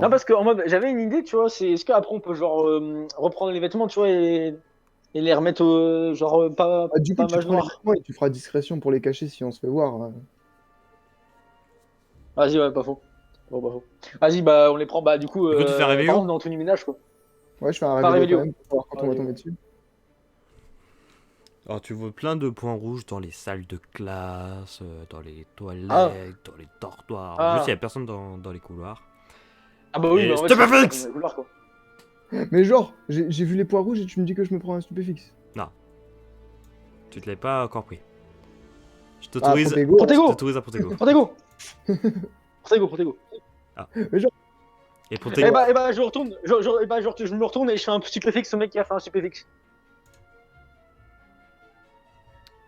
Non, parce que en mode, j'avais une idée, tu vois, c'est est-ce qu'après on peut genre reprendre les vêtements, tu vois, et les remettre genre Ah, du coup, pas tu mage prends les noire. vêtements et tu feras discrétion pour les cacher si on se fait voir. Vas-y, ouais, pas faux. Bon, pas faux. Vas-y, bah on les prend, bah du coup, Du coup, tu fais un par réveillon? contre, dans tenue ménage, quoi. Ouais, je fais un Pas réveillon quand réveillon. même pour savoir quand Pas on va tomber réveillon. dessus. Alors, tu vois plein de points rouges dans les salles de classe, dans les Ah, toilettes, dans les dortoirs. Juste, il n'y a ah. personne dans les couloirs. Ah bah oui, mais Et en vrai, c'est juste personne dans Stupéfix! les couloirs, quoi. Mais genre, j'ai vu les points rouges et tu me dis que je me prends un stupéfixe. Non, tu te l'as pas encore pris. Je Ah, t'autorise Protego. je Protego! t'autorise à Protego. Protego! Protego, Protego. Ah. Mais genre, Et Protego. Eh bah, je retourne, je me retourne et je fais un stupéfixe au mec qui a fait un stupéfixe.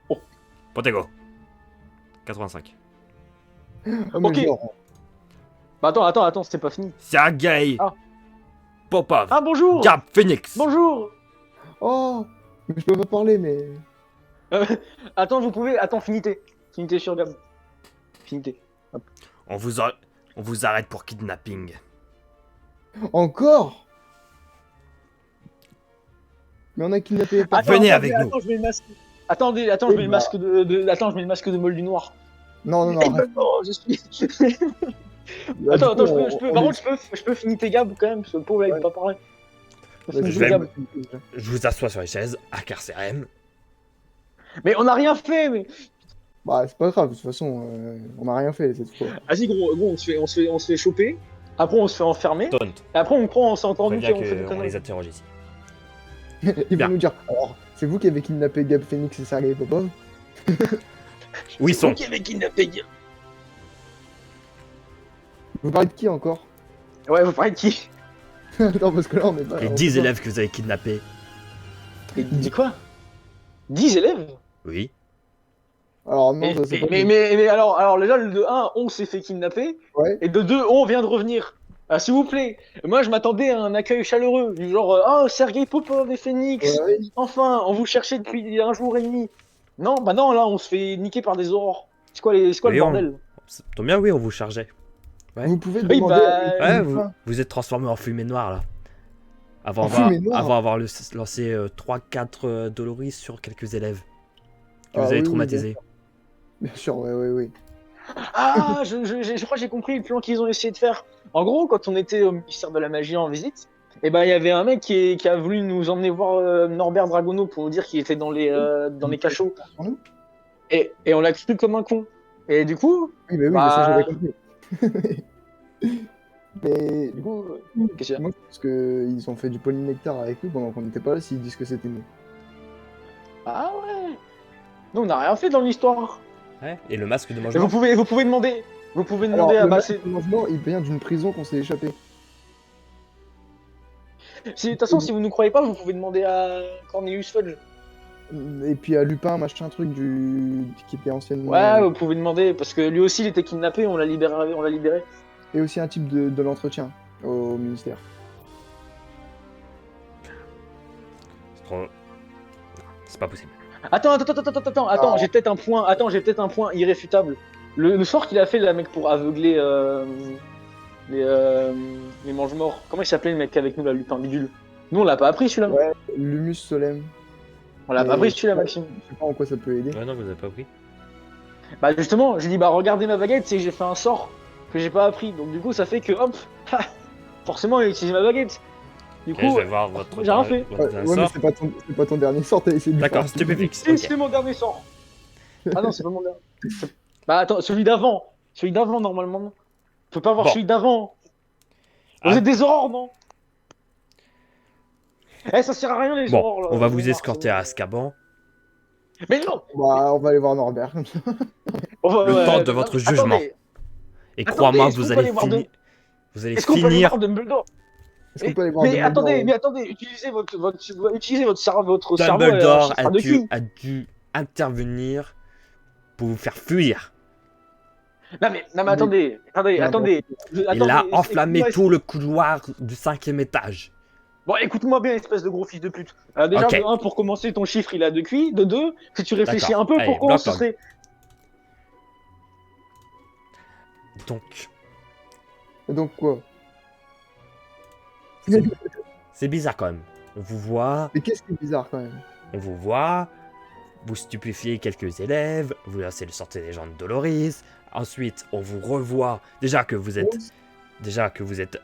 Oh, Protego. 85. oh, mais ok. genre, Bah attends, c'était pas fini. Sergei Ah. Popov. Ah, bonjour! Gab Phoenix. Bonjour! oh, mais je peux pas parler, mais Euh, attends, vous pouvez. Attends, finité. Finité sur Gab. Finité. Hop. On vous arrête pour kidnapping. encore. Mais on a kidnappé. Venez avec nous. Attends, je mets le masque. Attendez, attends, Eh je mets le bah. masque attends, je mets le masque de Moldu Noir. Non, non, non. Eh arrête. ben non, je suis. Bah, du Attends, coup, attends, par contre, je peux finiter Gab quand même, parce que le pauvre, là, il Ouais. peut pas parler. Je peux Vas-y, finiter vais- Gab. Je vous assois sur les chaises, à KCRM. Mais on a rien fait, mais. Bah, c'est pas grave, de toute façon, on a rien fait cette fois. Vas-y, gros, on se fait choper. Après, on se fait enfermer. Taunt. Et après, on croit, on s'est entendu Préviens qu'on fait des qu'on conneries. les interroge ici. Ils Bien. vont nous dire, alors, c'est vous qui avez kidnappé Gab Phoenix et Sergei Popov? Où ils sont? Qui avait kidnappé Gab. Vous parlez de qui encore? Ouais, vous parlez de qui? Attends, parce que là, on est pas. Les on 10 peut pas. élèves que vous avez kidnappés. Et dis quoi? 10 élèves? Oui. Alors, non, ça c'est pas. Mais alors déjà, de 1, on s'est fait kidnapper. Ouais. Et de 2, on vient de revenir. Ah, s'il vous plaît. Moi, je m'attendais à un accueil chaleureux. Du genre, oh, Sergei Popov et Phoenix. Ouais. Enfin, on vous cherchait depuis un jour et demi. Non, bah non, là, on se fait niquer par des aurores. C'est quoi Oui, le bordel? Tant bien, oui, on vous chargeait. Ouais. Vous pouvez Oui, demander. bah. Ouais, Lupin. vous êtes transformé en fumée noire là. En fumée noire. Avant avoir lancé 3-4 Doloris sur quelques élèves que Ah, vous avez oui, traumatisés. Bien sûr, ouais. Ah, je crois que j'ai compris le plan qu'ils ont essayé de faire. En gros, quand on était au ministère de la Magie en visite, et ben il y avait un mec qui a voulu nous emmener voir Norbert Dragono pour nous dire qu'il était dans les cachots. Sur nous? Et on l'a cru comme un con. Et du coup, Oui, mais bah, ça j'avais compris. Mais du coup, qu'est-ce qu'il y a? moi, je pense qu'ils ont fait du polynectar avec nous pendant qu'on n'était pas là s'ils disent que c'était nous. Ah ouais. Nous, on n'a rien fait dans l'histoire. Ouais. Et le masque de Et mangement. vous pouvez demander. Vous pouvez Alors, demander à le bah, masque de mangement, il vient d'une prison qu'on s'est échappé. de toute façon, si vous ne croyez pas, vous pouvez demander à Cornelius Fudge. Et puis à Lupin, machin truc, qui était anciennement. Ouais, vous pouvez demander parce que lui aussi, il était kidnappé. On l'a libéré. Et aussi un type de l'entretien au ministère. C'est pas possible. Attends, j'ai peut-être un point. Attends, j'ai peut-être un point irréfutable. Le sort qu'il a fait, là, mec, pour aveugler les mange-morts. Comment il s'appelait le mec avec nous, là, Lupin Bidule? Nous, on l'a pas appris celui-là. Ouais, l'humus solem. On l'a pas Mais- appris celui-là, Maxime. Je sais pas en quoi ça peut aider. Ouais, non, vous avez pas pris. Bah justement, j'ai dit bah regardez ma baguette, c'est que j'ai fait un sort que j'ai pas appris. Donc du coup, ça fait que hop, forcément, il a utilisé ma baguette. Du Ok, coup, je vais voir votre j'ai rien fait. votre Ouais, mais sort. c'est pas ton dernier sort, t'as essayé de lui faire D'accord, un stupéfixe. si, Ok. c'est mon dernier sort. Ah non, c'est pas mon dernier. Bah attends, celui d'avant. Celui d'avant, normalement. Non. Je peux pas voir Bon. celui d'avant. Vous Ah. êtes des aurores, non? Eh, ça sert à rien les Bon, aurores. Là, on va les vous aurores, escorter à Azkaban. Mais non. Bah, on va aller voir Norbert. Le temps de votre jugement. Attendez, Et Attendez, crois-moi, est-ce qu'on vous peut allez aller voir finir. Vous allez est-ce qu'on peut aller finir. voir Dumbledore? Est-ce qu'on peut aller voir Mais Dumbledore, attendez, ouais. mais attendez, utilisez votre cerveau, Dumbledore à de cul. a dû intervenir pour vous faire fuir. Non mais attendez. Il a enflammé tout le couloir du 5e étage. Bon, écoute-moi bien, espèce de gros fils de pute. Déjà, Ok. de 1, pour commencer, ton chiffre, il a 2 QI. De 2, si tu réfléchis D'accord. un peu, Allez, pourquoi on se bloc-log. serait... Donc, Et donc quoi? C'est bizarre quand même. On vous voit, Mais qu'est-ce qui est bizarre quand même? vous stupéfiez quelques élèves, vous lancez le sortir des gens de Doloris. Ensuite, on vous revoit. Déjà que vous êtes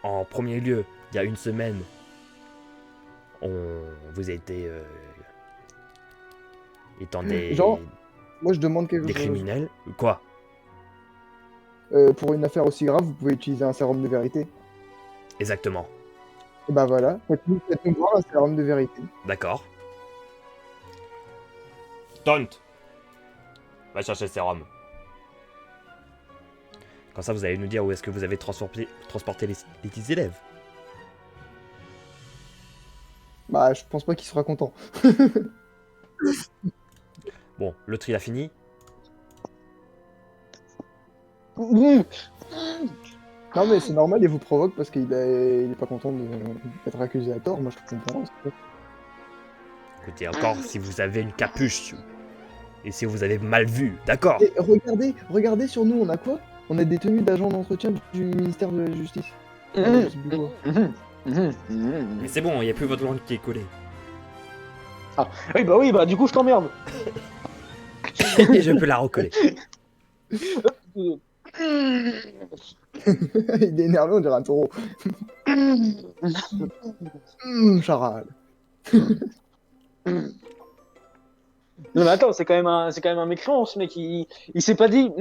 en premier lieu, il y a une semaine, vous a été étant Genre, moi je demande quelque des chose. criminels. Quoi? Pour une affaire aussi grave, vous pouvez utiliser un sérum de vérité. Exactement. Et bah voilà, faites-nous voir un sérum de vérité. D'accord. Taunt. Va chercher le sérum. Comme ça, vous allez nous dire où est-ce que vous avez transporté les 10 élèves. Bah, je pense pas qu'il sera content. Bon, le tri a fini. Mmh. Non, mais c'est normal, il vous provoque parce qu'il est pas content d'être accusé à tort. Moi, je comprends. Écoutez, encore si vous avez une capuche et si vous avez mal vu, d'accord. Et regardez sur nous, on a quoi? On a des tenues d'agents d'entretien du ministère de la Justice. Je sais plus quoi. Mais c'est bon, il n'y a plus votre langue qui est collée. Oui, bah, du coup, je t'emmerde. Et je peux la recoller. Il est énervé, on dirait un taureau. Charal. Non, mais attends, c'est quand même un mécréant, ce mec. Il s'est pas dit,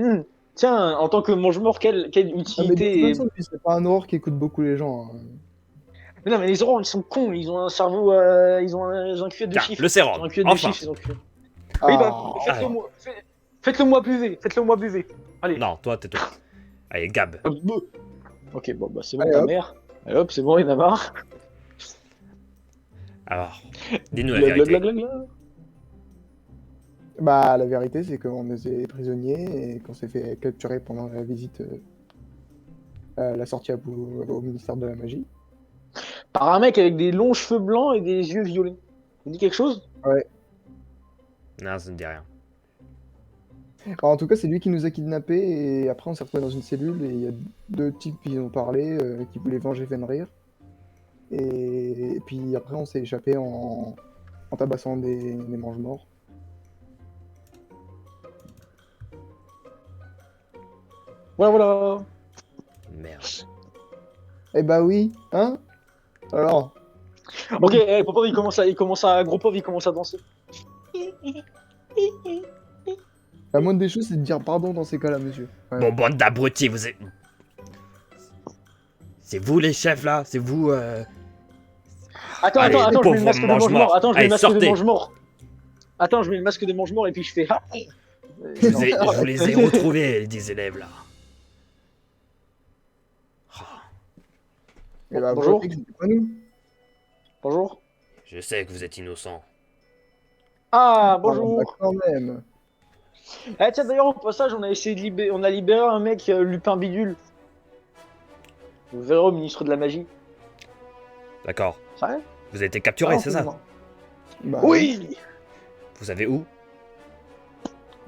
tiens, en tant que mange-mort, quelle Ah, mais de utilité. toute façon, lui, c'est pas un horreur qui écoute beaucoup les gens. Hein. Mais non, mais les orangs, ils sont cons. Ils ont un cerveau. Ils ont un QI de Tiens, chiffres. le sérum. Ils ont un QI de Enfin. chiffres, ils ont QI. Oui, bah, Ah, faites-le-moi buver. Faites-le-moi buver. Allez. Non, toi, tais-toi. Allez, Gab. Ok, bon, bah, c'est bon, Allez, ta hop. mère. Allez, hop, c'est bon, il en a marre. Alors, dis-nous la Gla, gla, vérité. gla, gla, gla. Bah, la vérité, c'est qu'on était prisonniers et qu'on s'est fait capturer pendant la visite, la sortie au ministère de la Magie. Par un mec avec des longs cheveux blancs et des yeux violets. Ça dit quelque chose? Non, ça ne dit rien. Alors, en tout cas, c'est lui qui nous a kidnappés et après, on s'est retrouvés dans une cellule et il y a deux types qui ont parlé, qui voulaient venger Fenrir. Et puis après, on s'est échappé en tabassant des mange-morts. Voilà. Merde. Eh bah oui, hein? Alors, Ok, Popov, gros pauvre, il commence à danser. la moindre des choses, c'est de dire pardon dans ces cas-là, monsieur. Ouais. Bon, bande d'abrutis, vous êtes... C'est vous les chefs, là? C'est vous, Attends, Allez, je mets pauvre le masque de mange-mort. mange-mort. Attends, je mets Allez, le masque de sortez. mange-mort. Attends, je mets le masque de mange-mort et puis je fais. Je vous les ai retrouvés, les 10 élèves, là. Eh bah, Bonjour. vous voyez que c'était pas nous. Bonjour. Je sais que vous êtes innocent. Ah, Ah, bah, bonjour. quand même. Eh, tiens, d'ailleurs, au passage, on a essayé de libérer un mec, Lupin Bidule. Vous verrez au ministre de la Magie. D'accord. Ça va? Vous avez été capturé, Ah, c'est ça? Bah, Oui. Vous savez où?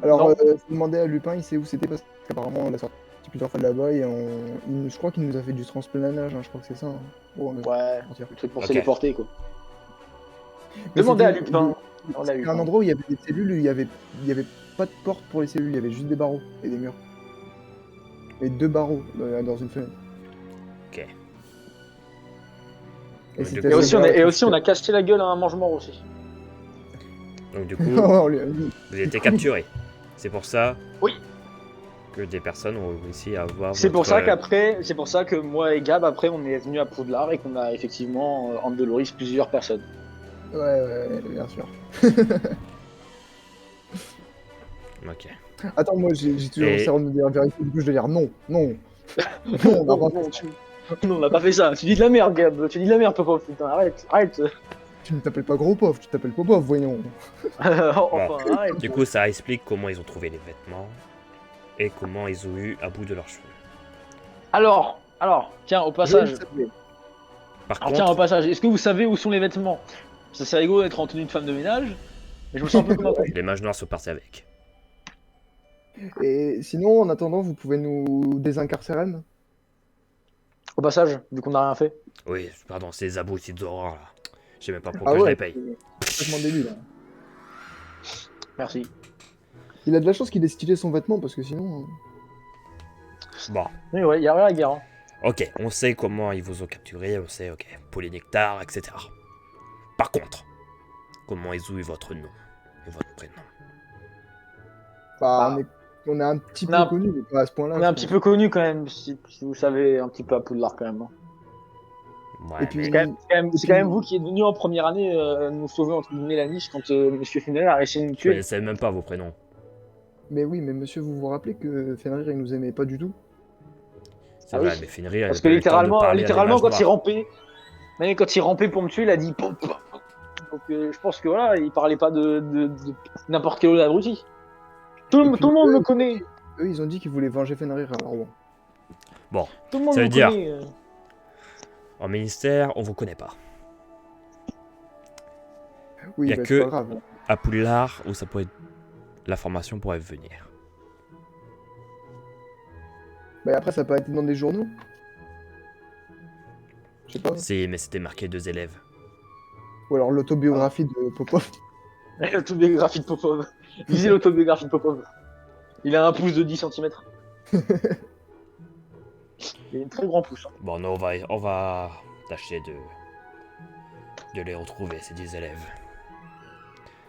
Alors, Non. faut demander à Lupin, il sait où c'était parce qu'apparemment, on l'a sorti plusieurs fois de là-bas et je crois qu'il nous a fait du transplanage, hein, je crois que c'est ça. Hein. Bon, Ouais. mentir. Le truc pour Ok. se téléporter, quoi. Mais Demandez à c'était- Lupin. On l'a eu. C'était un endroit où il y avait des cellules, où il y avait pas de porte pour les cellules, il y avait juste des barreaux et des murs. Et deux barreaux dans une fenêtre. Ok. Et Et c'était Et aussi, assez on a cassé la gueule à un mange-mort aussi. Donc du coup, On lui a mis. vous avez été capturé. C'est pour ça Oui. que des personnes ont réussi à avoir C'est pour ça votre- c'est pour ça que moi et Gab, après, on est venus à Poudlard et qu'on a effectivement en Doloris plusieurs personnes. Ouais, bien sûr. Ok. Attends, moi j'ai toujours Et- le sérum de dire la vérité, du coup je vais dire non. Non, on Non, n'a pas non, non, on n'a pas fait ça. Tu dis de la merde, Gab. Tu dis de la merde, Popov. Putain, arrête. Tu ne t'appelles pas Gros Pauvre, tu t'appelles Popov, voyons. Enfin, arrête. Du coup, ça explique comment ils ont trouvé les vêtements et comment ils ont eu à bout de leurs cheveux. Alors, tiens, au passage. Par Alors, tiens, au contre, passage, est-ce que vous savez où sont les vêtements? Ça, c'est rigolo d'être en tenue de femme de ménage, mais je me sens un peu comme un con. les mages noirs sont partis avec. Et sinon, en attendant, vous pouvez nous désincarcérer. Au passage, vu qu'on n'a rien fait. Oui, pardon, c'est les abrutis d'Aurore, là. Je sais même pas Ah pourquoi je ouais, les paye. c'est complètement débile. Hein. Merci. Il a de la chance qu'il ait stylé son vêtement parce que sinon. Bon, Oui, ouais, y a rien à dire. Hein. ok, on sait comment ils vous ont capturé, on sait, ok, polynectar, etc. Par contre, comment ils ont eu votre nom et votre prénom? Bah, Bah, on est un petit on peu a- connu, mais pas à ce point-là. On est je un petit pense. peu connu quand même, si vous savez un petit peu à Poudlard quand même. Hein. Ouais, Et puis, C'est mais quand même, et c'est quand puis- même vous qui êtes venu en première année nous sauver entre guillemets la niche quand Monsieur Fenner a essayé de nous je tuer. connaissais même pas vos prénoms. Mais oui, mais monsieur, vous vous rappelez que Fenrir, il nous aimait pas du tout? C'est Ah vrai, oui. mais Fenrir, il a Parce que pas eu le temps de parler à des littéralement mages quand il noirs. rampait, même quand il rampait pour me tuer, il a dit pop, pop, pop. Donc je pense que voilà, il parlait pas de n'importe quel autre abruti. Et Tout puis, le monde me eux, connaît. eux, ils ont dit qu'ils voulaient venger Fenrir, alors bon. Bon, Tout le monde ça veut me dire, connaît. en ministère, on vous connaît pas. Oui, Y a bah, que- c'est pas grave. À Poudlard, où ça pourrait... l'information pourrait venir. Bah, après, ça n'a pas été dans des journaux? Je sais pas. Si, mais c'était marqué 2 élèves. Ou alors l'autobiographie de Popov. L'autobiographie de Popov. Lisez l'autobiographie de Popov. Il a un pouce de 10 cm. Il a un très grand pouce. Hein. Bon, nous, on va tâcher de les retrouver, ces 10 élèves.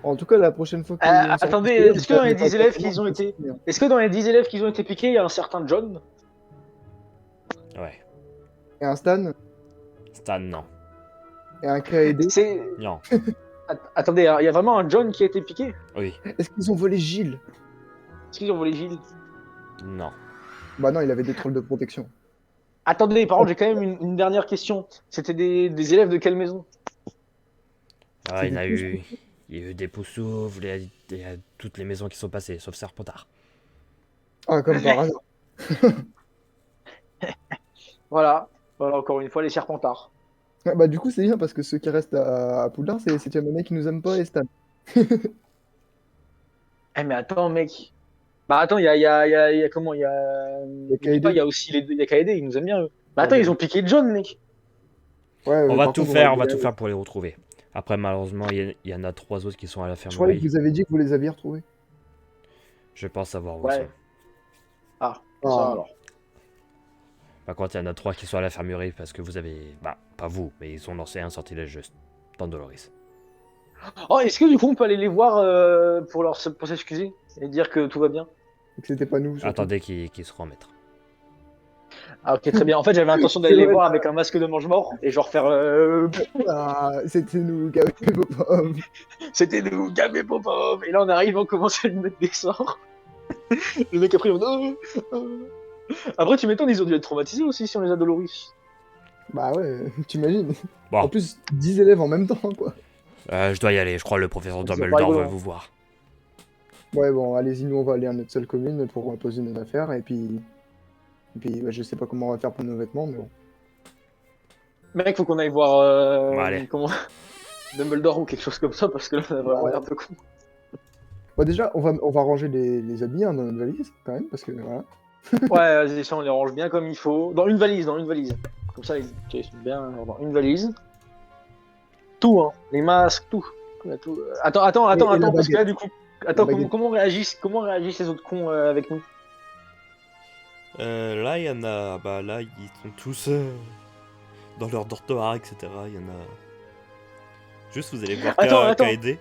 En tout cas, la prochaine fois qu'ils vont Attendez, sortir, est-ce que dans les vous 10 élèves savez qu'ils ont pas été, comment est-ce que dans les 10 élèves qu'ils ont été piqués, il y a un certain John? Ouais. Et un Stan Stan, non. et un KD. C'est, Non. attendez, il y a vraiment un John qui a été piqué? Oui. Est-ce qu'ils ont volé Gilles? Est-ce qu'ils ont volé Gilles? Non. Bah non, il avait des trolls de protection. Attendez, par contre, j'ai quand même une dernière question. C'était des élèves de quelle maison? Ah, C'est il y en a des eu... Il y a eu des Poussouvres, il y a toutes les maisons qui sont passées, sauf Serpentard. Ah, comme par hasard. Voilà, encore une fois, les Serpentards. Ah, bah du coup, c'est bien parce que ceux qui restent à Poudlard, c'est les 7ème année qui nous aiment pas et Stan. Eh mais attends, mec. Bah attends, il y a comment? Il y a, KD. il y a aussi il y a KD, ils nous aiment bien eux. Bah attends, Ouais, ils ont piqué John, mec. Ouais, On va par tout contre, faire, on on va tout les- faire pour les retrouver. Après, malheureusement, il y en a 3 autres qui sont à la Je croyais que fermerie. vous avez dit que vous les aviez retrouvés. Je pense savoir où ils Ouais. sont. Ah, Ah. ça alors. Par contre, il y en a 3 qui sont à la fermerie parce que vous avez... Bah, pas vous, mais ils ont lancé un sortilège juste. Dans Doloris. Oh, est-ce que du coup on peut aller les voir pour s'excuser et dire que tout va bien? Et que c'était pas nous. surtout. Attendez qu'ils se remettent. Ah ok, très bien. En fait, j'avais l'intention d'aller les voir avec un masque de mange-mort et genre faire Ah, c'était nous, Gabé Popov. c'était nous, Gabé Popov. Et là on arrive, on commence à lui mettre des sorts. Le mec après, après tu m'étonnes, ils ont dû être traumatisés aussi si on les a Doloris. Bah ouais, t'imagines. Bon. En plus, 10 élèves en même temps, quoi. Je dois y aller, je crois que le professeur C'est Dumbledore pas rigolo, veut hein. vous voir. Ouais, bon, allez-y, nous on va aller à notre salle commune pour poser nos affaires et puis. Et puis, bah, je sais pas comment on va faire pour nos vêtements, mais bon. Mec, faut qu'on aille voir Bon, allez. comment Dumbledore ou quelque chose comme ça parce que là on a vraiment l'air un peu con. Bah, déjà, on va ranger les habits hein, dans notre valise, quand même, parce que voilà. Ouais, vas-y, ça on les range bien comme il faut. Dans une valise, dans une valise. Comme ça, ils sont bien dans une valise. Tout, hein. Les masques, tout. Tout. Attends, Et la parce que baguette. là, du coup. Attends, La baguette. comment réagissent ces autres cons avec nous? Là, il y en a... Bah là, ils sont tous dans leur dortoir, etc. Il y en a... Juste, vous allez voir Attends. KD.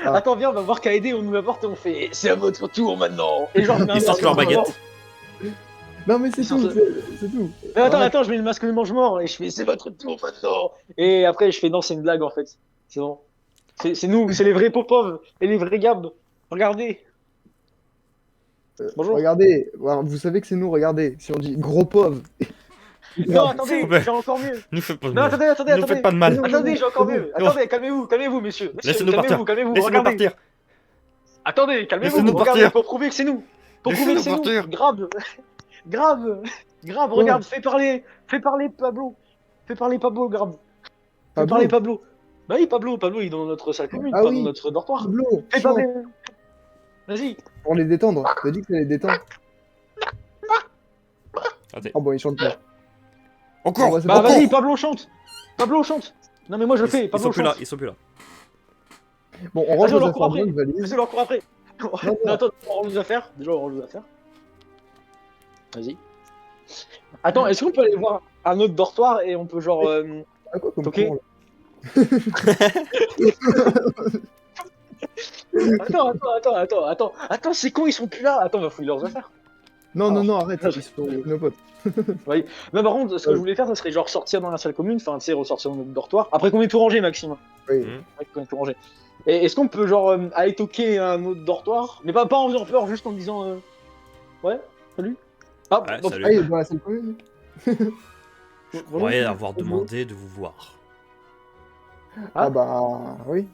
Ah. Attends, viens, on va voir KD, on nous apporte et on fait c'est à votre tour maintenant. Et genre, je mets un Ils sortent masque leur de mange-mort. baguette. Non, mais c'est Ils sont tout, seuls. c'est tout. Mais Arrête. attends, je mets le masque de mange-mort et je fais c'est votre tour maintenant. Et après, je fais non, c'est une blague en fait. C'est bon. C'est nous, c'est les vrais Popov et les vrais Gab. Regardez. Bonjour. Regardez, alors, vous savez que c'est nous, regardez. Si on dit gros pauvre. Non, attendez, Ouais. j'ai encore mieux. Nous faites pas de Non, mal. attendez. Nous faites pas de mal. Attendez, j'ai encore C'est mieux. bon. Attendez, calmez-vous, messieurs. Laissez-nous partir. Calmez-vous, Laissez-nous regardez. partir. Attendez, calmez-vous, Laissez-nous regardez, partir. pour prouver que c'est nous. Pour prouver que c'est Laissez-nous nous. Grave, regarde, fais parler Pablo. Fais parler Pablo, grave. Fais Pablo. parler Pablo. Bah oui, Pablo, il est dans notre salle commune, Ah pas oui. dans notre dortoir. Pablo, Fais chante, parler. Vas-y. pour les détendre. T'as dit que t'allais les détendre. Attendez. Oh bon, il chante pas. Encore. Ouais, c'est Bah bon. vas-y, Pablo chante. Pablo chante. Non mais moi je le fais, Ils Pablo sont plus là, chante. ils sont plus là. Bon, on Vas-y, range on nos leur court affaires après. dans une valise. Vas-y, on leur court après. non. Non, attends, on range nos affaires. Déjà, on range nos affaires. Vas-y. Attends, est-ce qu'on peut aller voir un autre dortoir et on peut genre... Ah, quoi comme Ok. con, là. Attends, c'est con, ils sont plus là. Attends, on va fouiller leurs affaires. Non, non, Oh. non, arrête, ils sont avec nos potes. Oui. Mais par contre, ce que je voulais faire, ça serait genre sortir dans la salle commune, enfin, tu sais, ressortir dans notre dortoir. Après qu'on ait tout rangé, Maxime. Oui. Après qu'on ait tout rangé. Et est-ce qu'on peut genre aller toquer un autre dortoir? Mais pas en faisant peur, juste en disant ouais, salut. Ah, Ouais, bon, salut. Ah, il est dans la salle commune. Je bonjour. croyais avoir Bonjour. demandé de vous voir. Ah. Ah bah, oui.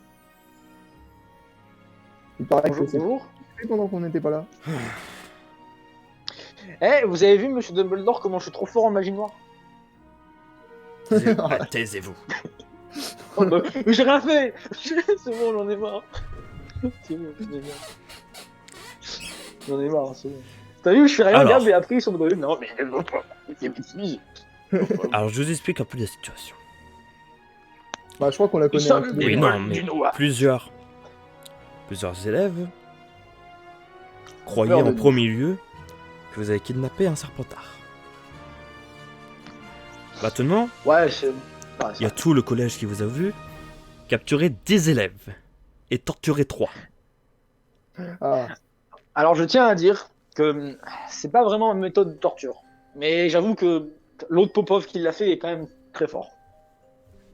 Il paraît Bonjour, que c'est bonjour. fait pendant qu'on n'était pas là. Eh, vous avez vu, monsieur Dumbledore, comment je suis trop fort en magie noire? Taisez-vous. Oh, bah, mais j'ai rien fait. C'est bon, j'en ai marre. C'est bon, j'en ai marre. J'en ai marre, c'est bon. T'as vu, je fais rien, Alors. regarde, et après ils sont de non, mais c'est bêtise. Alors je vous explique un peu la situation. Bah, je crois qu'on la connaît un peu. Oui, des non, vols mais du Noah. plusieurs élèves croyaient Peur de en nous. premier lieu que vous avez kidnappé un Serpentard. Maintenant, Ouais, c'est. Ouais, il y a tout le collège qui vous a vu capturer 10 élèves et torturer 3. Ah, Alors je tiens à dire que c'est pas vraiment une méthode de torture. Mais j'avoue que l'autre Popov qui l'a fait est quand même très fort.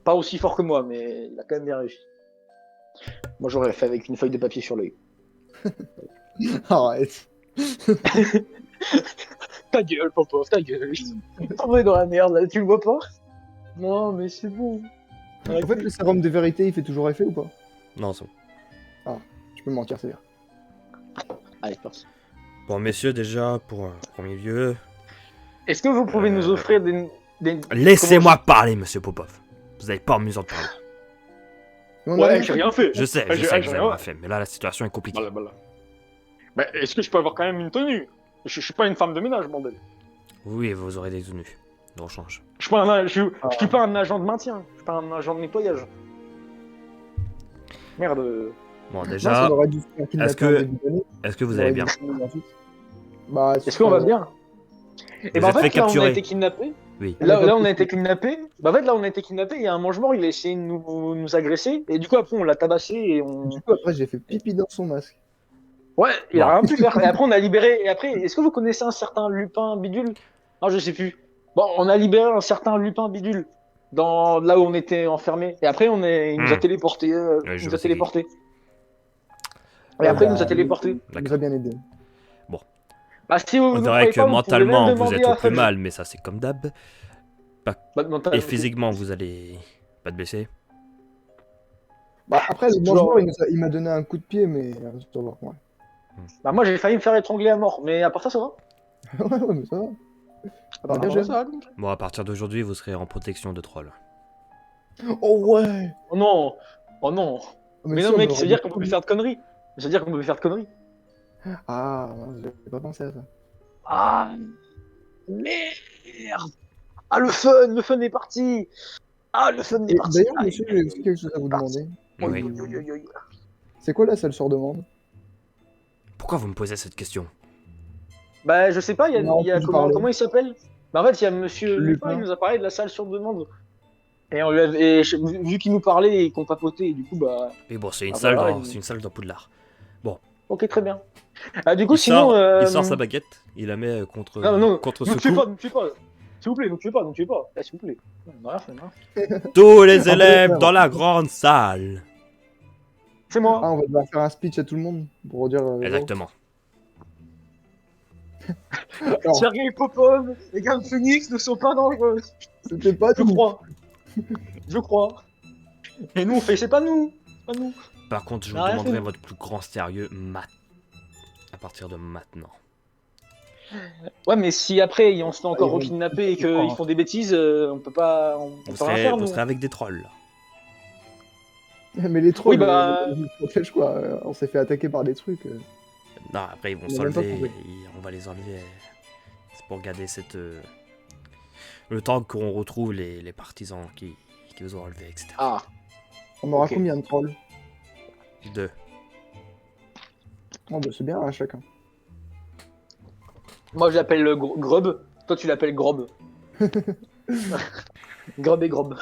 Pas aussi fort que moi, mais il a quand même bien réussi. Moi j'aurais fait avec une feuille de papier sur l'œil. arrête. Ta gueule, Popov, ta gueule. Tombé dans la merde, là, tu le vois pas? Non, mais c'est bon. En fait, le sérum de vérité, il fait toujours effet ou pas? Non, c'est bon. Je peux mentir, c'est bien. Allez, c'est parti. Bon, messieurs, déjà, pour premier lieu, Est-ce que vous pouvez nous offrir des... laissez-moi parler, monsieur Popov. Vous n'avez pas amusant de parler. Mais on a Ouais, rien j'ai fait. rien fait. Je sais j'ai- que vous j'ai avez rien rien fait, mais là, la situation est compliquée. Voilà. Bah, est-ce que je peux avoir quand même une tenue? Je suis pas une femme de ménage, bordel. Oui, vous aurez des tenues de rechange. Je suis pas un agent de maintien. Je suis pas un agent de nettoyage. Merde. Bon, Mince, déjà, on aurait dû se faire kidnapper est-ce que- en début d'année. est-ce que vous On allez aurait bien dû se faire ensuite. Bah, Est-ce qu'on va bien? Et Vous bah en êtes fait fait, là, on a capturer. été kidnappés. Oui. Là, on a été kidnappés. Bah, en fait, là, on a été kidnappés. Il y a un mangement, il a essayé de nous agresser. Et du coup, après, on l'a tabassé et on. Du coup, après, j'ai fait pipi dans son masque. Ouais, il a Bon. rien pu faire. Et après, on a libéré. Et après, est-ce que vous connaissez un certain Lupin Bidule? Non, je sais plus. Bon, on a libéré un certain Lupin Bidule dans là où on était enfermés. Et après, il nous a téléporté. Ouais, je Il nous vois a c'est qui. téléporté. Et après, il nous a téléporté. Il nous a D'accord. bien aidé. Bah, si vous On nous dirait croyez que pas, vous pouvez même mentalement, vous demander êtes à au plus Fudge. mal, mais ça, c'est comme d'hab. Bah, mental- Et physiquement, vous allez pas te blesser. Bah, après, le Genre- mangement, il m'a donné un coup de pied, mais ça va. Ouais. Bah, moi, j'ai failli me faire étrangler à mort. Mais à part ça, ça va. Ouais, mais ça va. À part Bien ça, joué. ça va. donc. Bon, à partir d'aujourd'hui, vous serez en protection de troll. Oh ouais. Oh non. Oh non. Mais si, non, on mec, aurait ça veut dire dû- qu'on peut plus faire de conneries. Ça veut dire qu'on peut plus faire de conneries. Ah, j'avais pas pensé à ça. Ah, merde. Ah, le fun est parti. Ah, le fun est Et parti. d'ailleurs, Ah, monsieur, j'ai aussi quelque chose à vous demander. Oui. Oui. C'est quoi la salle sur demande? Pourquoi vous me posez cette question? Bah, je sais pas, il y a, On a il y a entendu comment, parler. comment il s'appelle? Bah, en fait, il y a monsieur Lupin. Lupin, il nous a parlé de la salle sur demande. Et, on lui avait, et vu qu'il nous parlait et qu'on papotait, et du coup, bah, Mais bon, c'est une Ah, salle voilà, dans, c'est une salle dans Poudlard. ok, très bien. Ah, du coup, Il sinon. sort, il sort sa baguette, il la met contre, Non, contre ne ce tuez cou. pas, ne tuez pas. S'il vous plaît, ne tuez pas, ne tuez pas. Eh, s'il vous plaît. On a rien fait, hein. Tous les Un élèves peu, dans la grande salle. C'est moi. Ah, on va devoir faire un speech à tout le monde pour dire. Exactement. Alors, Sergei Popov et Game Phoenix ne sont pas dangereux. c'était pas Je tout. crois. Je crois. Et nous, on fait, c'est pas nous. C'est pas nous. Par contre, je vous Ah, rien demanderai fait. votre plus grand sérieux à partir de maintenant. Ouais, mais si après, on se fait encore Ils vont- kidnapper et qu'ils comprends. font des bêtises, on peut pas. On Vous peut rien serez, faire, vous nous. serez avec des trolls. Mais les trolls, Oui, bah- ils protègent quoi. On s'est fait attaquer par des trucs. Non, après ils vont On a même pas s'enlever, compris. on va les enlever. C'est pour garder cette Le temps qu'on retrouve les partisans qui vous ont enlevé, etc. Ah, On aura Ok. combien de trolls? 2. Oh, bah, c'est bien, à chacun. moi je l'appelle Grub, toi tu l'appelles Grob. Grub et Grob.